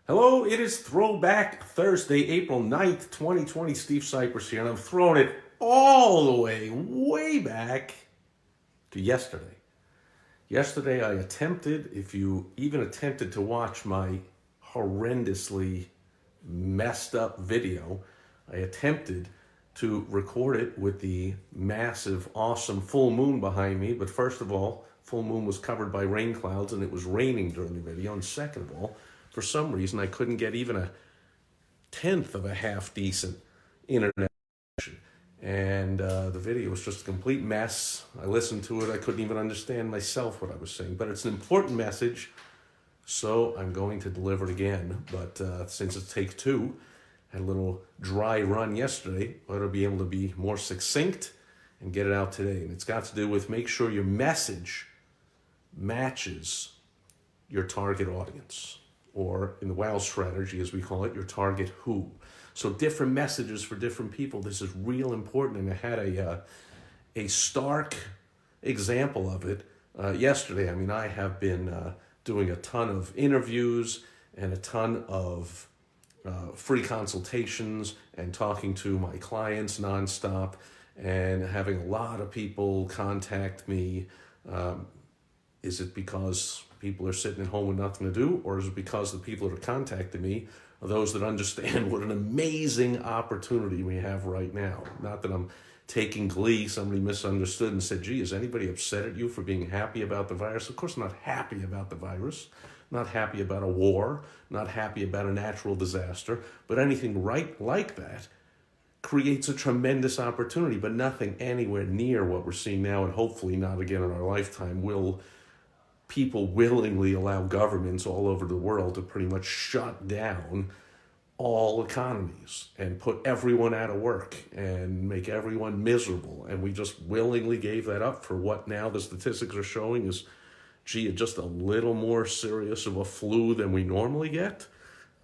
Hello, it is Throwback Thursday, April 9th, 2020. Steve Sipress here, and I'm throwing it all the way back to yesterday. Yesterday, I attempted, if you even attempted to watch my horrendously messed up video, I attempted to record it with the massive, awesome full moon behind me. But first of all, full moon was covered by rain clouds and it was raining during the video. And second of all, for some reason, I couldn't get even a tenth of a half decent internet connection. And the video was just a complete mess. I listened to it. I couldn't even understand myself what I was saying. But it's an important message, so I'm going to deliver it again. But since it's take two, had a little dry run yesterday, I ought to be able to be more succinct and get it out today. And it's got to do with make sure your message matches your target audience, or in the WOW strategy, as we call it, your target who. So different messages for different people. This is real important, and I had a stark example of it yesterday. I mean, I have been doing a ton of interviews and a ton of free consultations and talking to my clients nonstop and having a lot of people contact me. Is it because people are sitting at home with nothing to do, or is it because the people that are contacting me are those that understand what an amazing opportunity we have right now? Not that I'm taking glee. Somebody misunderstood and said, gee, is anybody upset at you for being happy about the virus? Of course, I'm not happy about the virus, not happy about a war, not happy about a natural disaster, but anything right like that creates a tremendous opportunity, but nothing anywhere near what we're seeing now, and hopefully not again in our lifetime, will people willingly allow governments all over the world to pretty much shut down all economies and put everyone out of work and make everyone miserable. And we just willingly gave that up for what now the statistics are showing is, gee, just a little more serious of a flu than we normally get.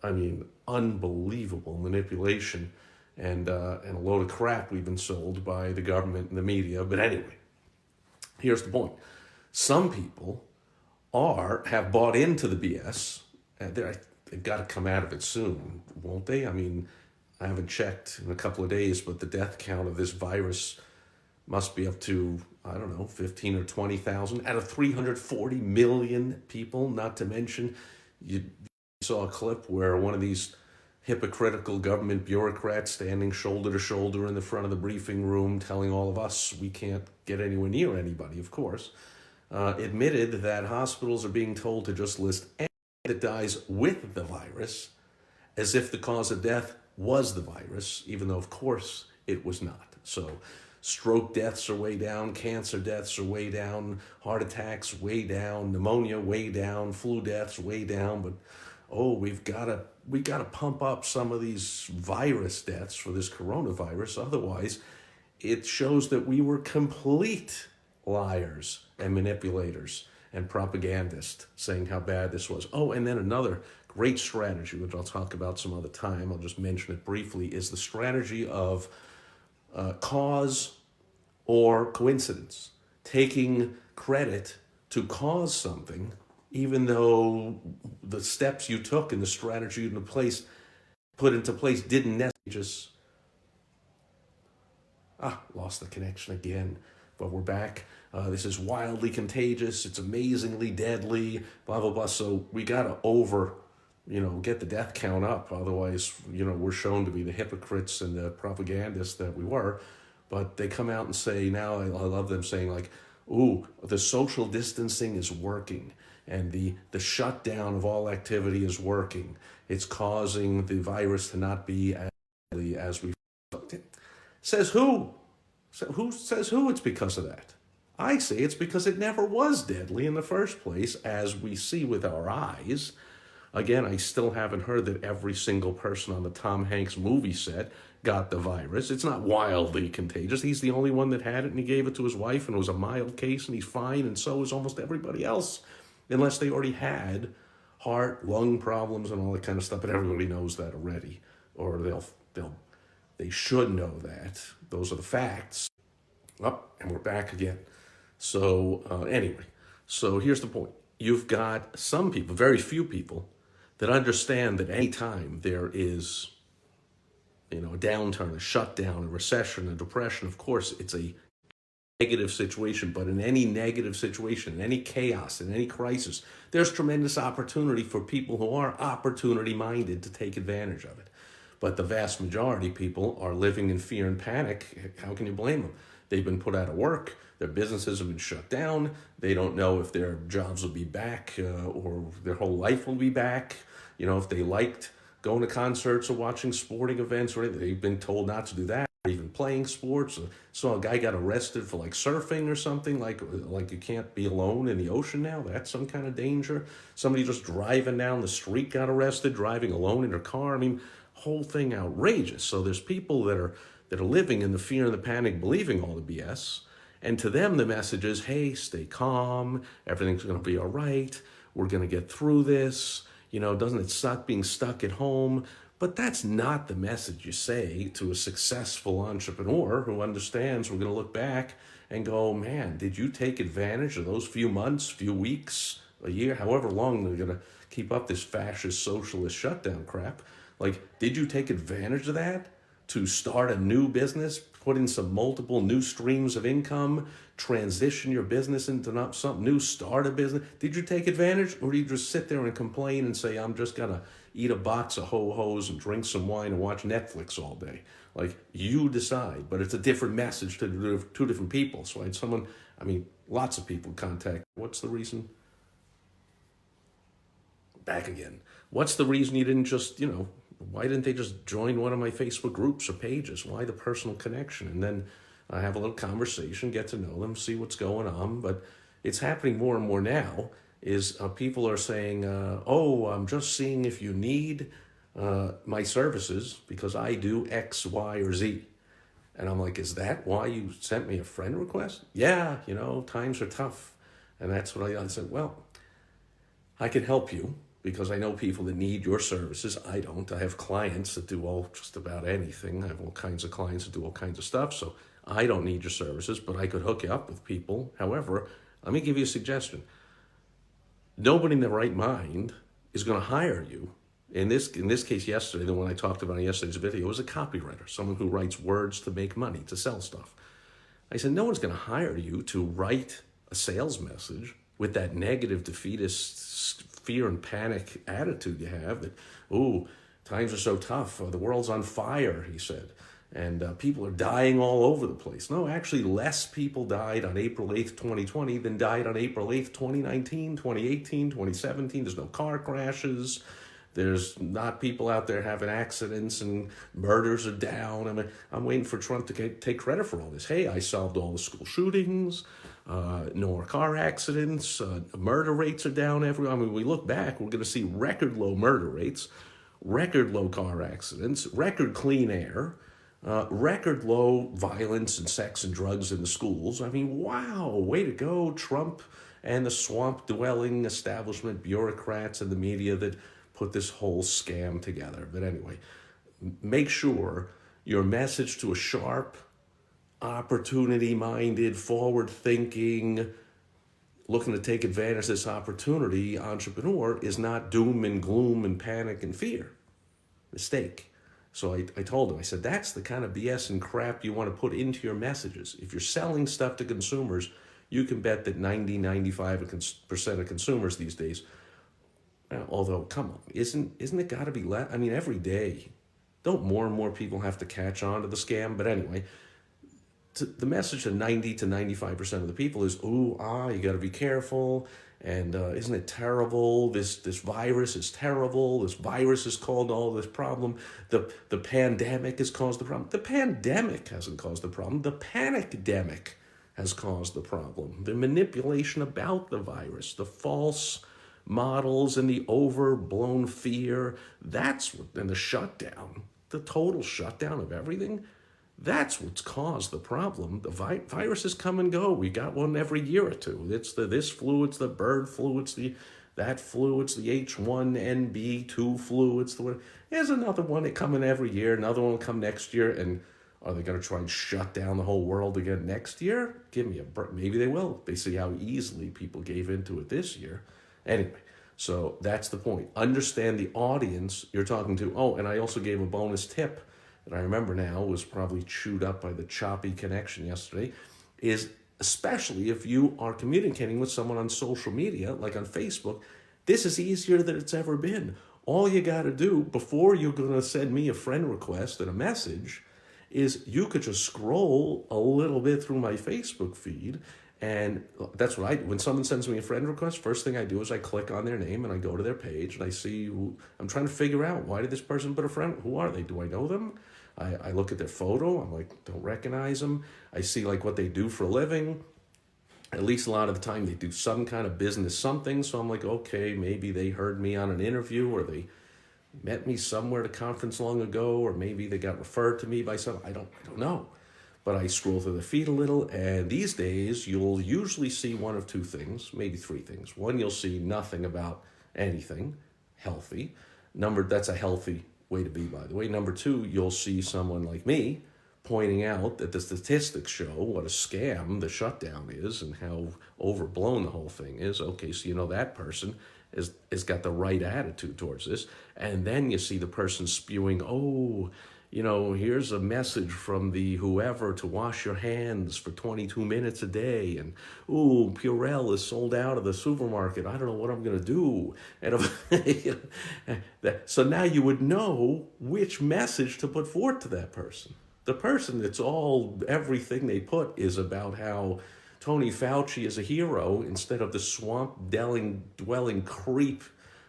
I mean, unbelievable manipulation and a load of crap we've been sold by the government and the media. But anyway, here's the point. Some people have bought into the BS. They've got to come out of it soon, won't they? I mean, I haven't checked in a couple of days, but the death count of this virus must be up to, I don't know, 15 or 20,000 out of 340 million people. Not to mention, you saw a clip where one of these hypocritical government bureaucrats standing shoulder to shoulder in the front of the briefing room telling all of us we can't get anywhere near anybody, of course, admitted that hospitals are being told to just list anyone that dies with the virus as if the cause of death was the virus, even though, of course, it was not. So stroke deaths are way down, cancer deaths are way down, heart attacks way down, pneumonia way down, flu deaths way down, but we got to pump up some of these virus deaths for this coronavirus. Otherwise, it shows that we were complete liars and manipulators and propagandists saying how bad this was. Oh, and then another great strategy, which I'll talk about some other time, I'll just mention it briefly, is the strategy of cause or coincidence. Taking credit to cause something, even though the steps you took and the strategy you put into place didn't necessarily just... lost the connection again. But we're back. This is wildly contagious. It's amazingly deadly, blah, blah, blah. So we got to get the death count up. Otherwise, we're shown to be the hypocrites and the propagandists that we were. But they come out and say now, I love them saying like, ooh, the social distancing is working. And the shutdown of all activity is working. It's causing the virus to not be as deadly as we thought. Says who? So who says who it's because of that? I say it's because it never was deadly in the first place, as we see with our eyes. Again, I still haven't heard that every single person on the Tom Hanks movie set got the virus. It's not wildly contagious. He's the only one that had it, and he gave it to his wife, and it was a mild case, and he's fine, and so is almost everybody else, unless they already had heart, lung problems, and all that kind of stuff. But everybody knows that already, or they should know that. Those are the facts. And we're back again. So anyway, so here's the point. You've got some people, very few people, that understand that any time there is, a downturn, a shutdown, a recession, a depression, of course, it's a negative situation, but in any negative situation, in any chaos, in any crisis, there's tremendous opportunity for people who are opportunity minded to take advantage of it. But the vast majority of people are living in fear and panic. How can you blame them? They've been put out of work. Their businesses have been shut down. They don't know if their jobs will be back or their whole life will be back. If they liked going to concerts or watching sporting events, or they've been told not to do that, or even playing sports. Saw a guy got arrested for like surfing or something, like you can't be alone in the ocean now. That's some kind of danger. Somebody just driving down the street got arrested, driving alone in their car. I mean, whole thing outrageous. So there's people that are living in the fear and the panic, believing all the BS. And to them, the message is, hey, stay calm. Everything's going to be all right. We're going to get through this. Doesn't it suck being stuck at home? But that's not the message you say to a successful entrepreneur who understands we're going to look back and go, man, did you take advantage of those few months, few weeks, a year, however long they're going to keep up this fascist socialist shutdown crap? Like, did you take advantage of that to start a new business, put in some multiple new streams of income, transition your business into something new, start a business? Did you take advantage, or do you just sit there and complain and say, I'm just going to eat a box of ho-hos and drink some wine and watch Netflix all day? Like, you decide, but it's a different message to two different people. So I had lots of people contact, what's the reason? Back again. What's the reason you didn't just, why didn't they just join one of my Facebook groups or pages? Why the personal connection? And then I have a little conversation, get to know them, see what's going on. But it's happening more and more now is people are saying, I'm just seeing if you need my services because I do X, Y, or Z. And I'm like, is that why you sent me a friend request? Yeah, times are tough. And that's what I said, well, I can help you because I know people that need your services. I don't. I have clients that do just about anything. I have all kinds of clients that do all kinds of stuff. So I don't need your services, but I could hook you up with people. However, let me give you a suggestion. Nobody in their right mind is going to hire you. In this case yesterday, the one I talked about in yesterday's video, was a copywriter, someone who writes words to make money, to sell stuff. I said, no one's going to hire you to write a sales message with that negative, defeatist, fear and panic attitude you have that, times are so tough, the world's on fire, he said, and people are dying all over the place. No, actually, less people died on April 8th, 2020 than died on April 8th, 2019, 2018, 2017. There's no car crashes. There's not people out there having accidents, and murders are down. I'm waiting for Trump to take credit for all this. Hey, I solved all the school shootings, no more car accidents, murder rates are down everywhere. We look back, we're going to see record low murder rates, record low car accidents, record clean air, record low violence and sex and drugs in the schools. Wow, way to go, Trump and the swamp-dwelling establishment bureaucrats and the media that put this whole scam together. But anyway, make sure your message to a sharp, opportunity-minded, forward-thinking, looking to take advantage of this opportunity entrepreneur is not doom and gloom and panic and fear. Mistake. So I told him, I said, that's the kind of BS and crap you want to put into your messages. If you're selling stuff to consumers, you can bet that 95% of consumers these days, although, come on, isn't it got to be less? Every day, don't more and more people have to catch on to the scam? But anyway, the message to 90 to 95% of the people is, you got to be careful. And isn't it terrible? This virus is terrible. This virus has caused all this problem. The pandemic has caused the problem. The pandemic hasn't caused the problem. The panic-demic has caused the problem. The manipulation about the virus, the false models and the overblown fear, and the shutdown, the total shutdown of everything, that's what's caused the problem. The viruses come and go. We got one every year or two. It's this flu, it's the bird flu, it's that flu, it's the H1N1 flu, there's another one coming every year, another one will come next year, and are they going to try and shut down the whole world again next year? Give me a break. Maybe they will. They see how easily people gave into it this year. Anyway, So that's the point. Understand the audience you're talking to. Oh, and I also gave a bonus tip that I remember now, was probably chewed up by the choppy connection yesterday, is especially if you are communicating with someone on social media, like on Facebook, this is easier than it's ever been. All you got to do before you're going to send me a friend request and a message is you could just scroll a little bit through my Facebook feed. And that's what I do. When someone sends me a friend request, first thing I do is I click on their name and I go to their page and I see who, I'm trying to figure out, why did this person put a friend? Who are they? Do I know them? I look at their photo. I'm like, don't recognize them. I see like what they do for a living. At least a lot of the time they do some kind of business something. So I'm like, okay, maybe they heard me on an interview, or they met me somewhere at a conference long ago, or maybe they got referred to me by someone. I don't know. But I scroll through the feed a little, and these days you'll usually see one of two things, maybe three things. One, you'll see nothing about anything healthy. That's a healthy way to be, by the way. Number two, you'll see someone like me pointing out that the statistics show what a scam the shutdown is and how overblown the whole thing is. Okay, so you know that person has got the right attitude towards this. And then you see the person spewing, oh, you know, here's a message from the whoever to wash your hands for 22 minutes a day. And, ooh, Purell is sold out of the supermarket. I don't know what I'm going to do. And so now you would know which message to put forth to that person. The person that's everything they put is about how Tony Fauci is a hero instead of the swamp-dwelling creep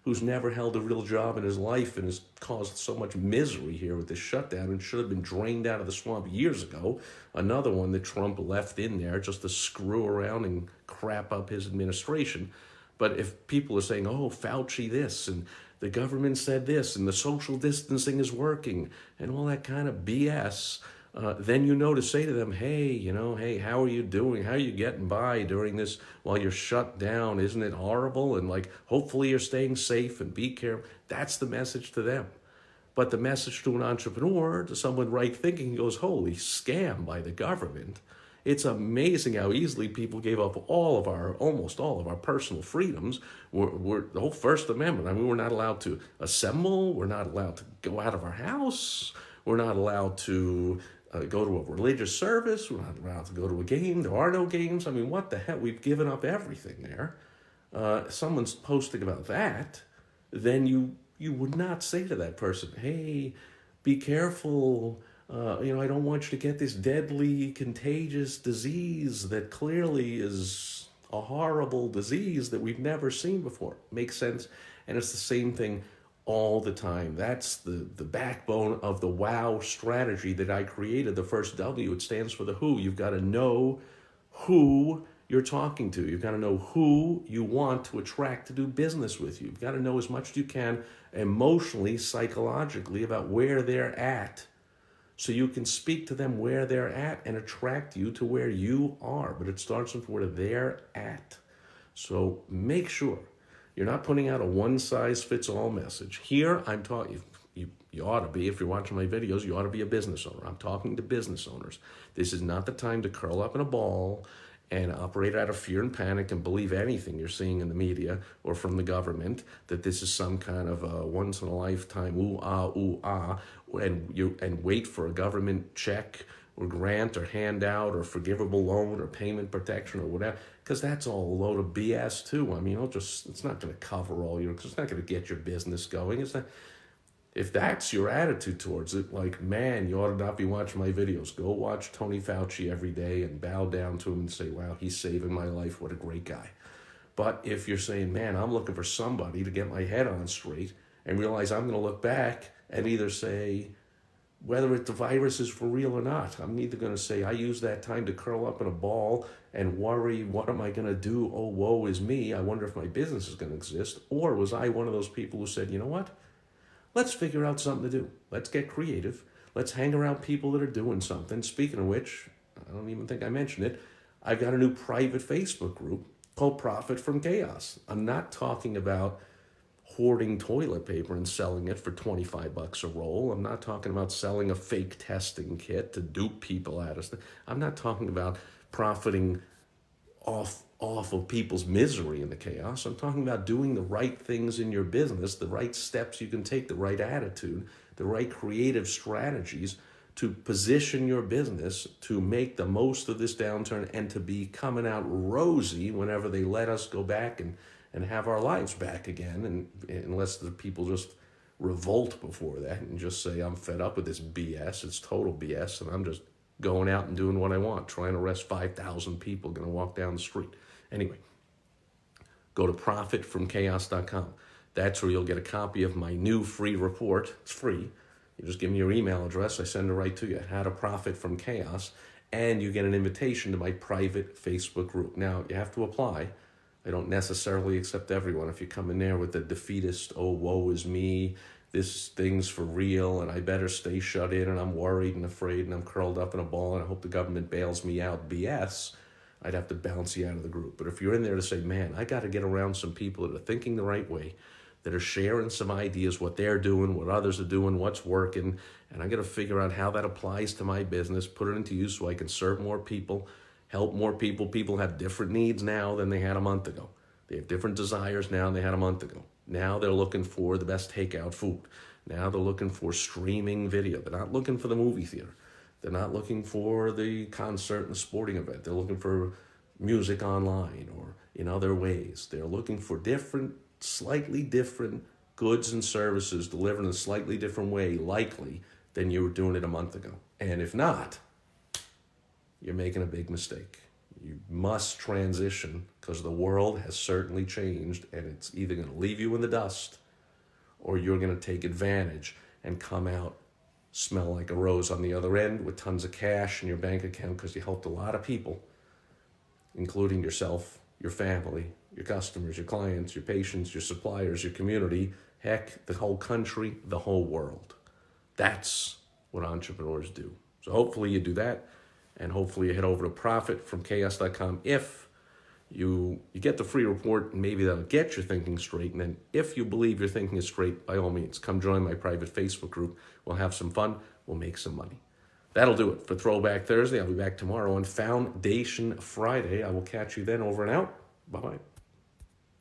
who's never held a real job in his life and has caused so much misery here with this shutdown and should have been drained out of the swamp years ago. Another one that Trump left in there just to screw around and crap up his administration. But if people are saying, oh, Fauci this, and the government said this, and the social distancing is working, and all that kind of BS, then you know to say to them, hey, how are you doing? How are you getting by during this while you're shut down? Isn't it horrible? And like, hopefully you're staying safe and be careful. That's the message to them. But the message to an entrepreneur, to someone right thinking, goes, holy scam by the government. It's amazing how easily people gave up almost all of our personal freedoms. We're the whole First Amendment. I mean, we're not allowed to assemble. We're not allowed to go out of our house. We're not allowed to go to a religious service. We're not allowed to go to a game. There are no games. I mean, what the hell? We've given up everything there. Someone's posting about that, then you would not say to that person, hey, be careful. I don't want you to get this deadly, contagious disease that clearly is a horrible disease that we've never seen before. Makes sense? And it's the same thing all the time. That's the backbone of the WOW strategy that I created. The first W, it stands for the who. You've got to know who you're talking to. You've got to know who you want to attract to do business with you. You've got to know as much as you can emotionally, psychologically about where they're at, so you can speak to them where they're at and attract you to where you are. But it starts with where they're at. So make sure you're not putting out a one-size-fits-all message. Here, I'm talking, you ought to be, if you're watching my videos, you ought to be a business owner. I'm talking to business owners. This is not the time to curl up in a ball and operate out of fear and panic and believe anything you're seeing in the media or from the government, that this is some kind of a once-in-a-lifetime ooh ah, and wait for a government check or grant or handout or forgivable loan or payment protection or whatever, because that's all a load of BS too. I mean, it's not going to cover it's not going to get your business going. It's not. If that's your attitude towards it, like, man, you ought to not be watching my videos. Go watch Tony Fauci every day and bow down to him and say, wow, he's saving my life. What a great guy. But if you're saying, man, I'm looking for somebody to get my head on straight and realize I'm going to look back and either say, whether the virus is for real or not, I'm either going to say, I use that time to curl up in a ball and worry, what am I going to do? Oh, woe is me. I wonder if my business is going to exist. Or was I one of those people who said, you know what? Let's figure out something to do. Let's get creative. Let's hang around people that are doing something. Speaking of which, I don't even think I mentioned it, I've got a new private Facebook group called Profit from Chaos. I'm not talking about hoarding toilet paper and selling it for $25 a roll. I'm not talking about selling a fake testing kit to dupe people out of stuff. I'm not talking about profiting off off of people's misery in the chaos. I'm talking about doing the right things in your business, the right steps you can take, the right attitude, the right creative strategies to position your business to make the most of this downturn and to be coming out rosy whenever they let us go back and have our lives back again. And unless the people just revolt before that and just say, I'm fed up with this BS, it's total BS, and I'm just going out and doing what I want, trying to arrest 5,000 people, going to walk down the street. Anyway, go to profitfromchaos.com. That's where you'll get a copy of my new free report. It's free. You just give me your email address. I send it right to you. How to Profit from Chaos. And you get an invitation to my private Facebook group. Now, you have to apply. I don't necessarily accept everyone. If you come in there with the defeatist, oh, woe is me, this thing's for real, and I better stay shut in, and I'm worried and afraid, and I'm curled up in a ball, and I hope the government bails me out, BS, I'd have to bounce you out of the group. But if you're in there to say, man, I got to get around some people that are thinking the right way, that are sharing some ideas, what they're doing, what others are doing, what's working, and I got to figure out how that applies to my business, put it into use so I can serve more people, help more people. People have different needs now than they had a month ago. They have different desires now than they had a month ago. Now they're looking for the best takeout food. Now they're looking for streaming video. They're not looking for the movie theater. They're not looking for the concert and the sporting event. They're looking for music online or in other ways. They're looking for different, slightly different goods and services delivered in a slightly different way, likely, than you were doing it a month ago. And if not, you're making a big mistake. You must transition because the world has certainly changed, and it's either going to leave you in the dust or you're going to take advantage and come out, smell like a rose on the other end with tons of cash in your bank account because you helped a lot of people, including yourself, your family, your customers, your clients, your patients, your suppliers, your community, heck, the whole country, the whole world. That's what entrepreneurs do. So hopefully you do that. And hopefully you head over to profitfromchaos.com. If you get the free report, and maybe that'll get your thinking straight. And then if you believe your thinking is straight, by all means, come join my private Facebook group. We'll have some fun. We'll make some money. That'll do it for Throwback Thursday. I'll be back tomorrow on Foundation Friday. I will catch you then. Over and out. Bye-bye.